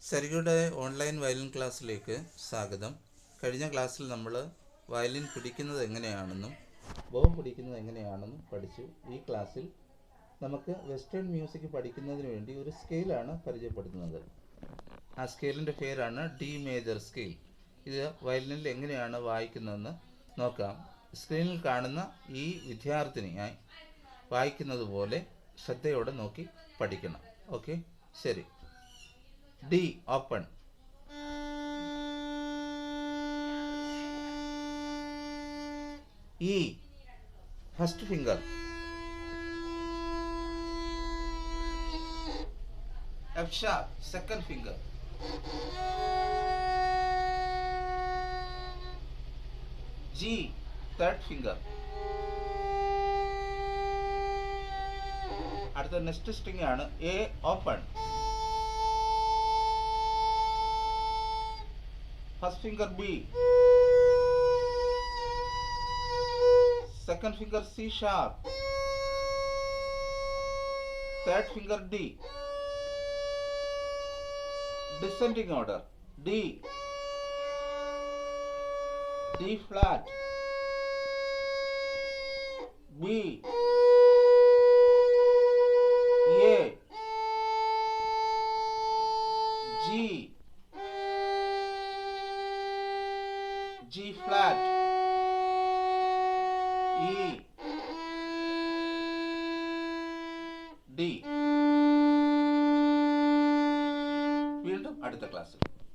സരിഗയുടെ online violin ക്ലാസ്സിലേക്ക് സ്വാഗതം. കഴിഞ്ഞ ക്ലാസ്സിൽ നമ്മൾ വയലിൻ പിടിക്കുന്നത് എങ്ങനെയാണെന്നും ബോം പിടിക്കുന്നത് എങ്ങനെയാണെന്നും പഠിച്ചു. ഈ ക്ലാസ്സിൽ നമുക്ക് വെസ്റ്റേൺ മ്യൂസിക് പഠിക്കുന്നതിന് വേണ്ടി ഒരു സ്കെയിലാണ് പരിചയപ്പെടുത്തുന്നത്. ആ സ്കെയിലിൻ്റെ പേരാണ് ഡി മേജർ സ്കെയിൽ. ഇത് വയലിനിൽ എങ്ങനെയാണ് വായിക്കുന്നതെന്ന് നോക്കാം. സ്ക്രീനിൽ കാണുന്ന ഈ വിദ്യാർത്ഥിനിയായി വായിക്കുന്നത് പോലെ ശ്രദ്ധയോടെ നോക്കി പഠിക്കണം. ഓക്കെ, ശരി. D open. E first finger. F sharp second finger. G third finger. അടുത്ത നെക്സ്റ്റ് സ്ട്രിംഗ് ആണ് A open. First finger B, second finger C sharp, third finger D, descending order D, D flat, B, A, G, G flat, E, D. വീണ്ടും അടുത്ത ക്ലാസ്സിൽ.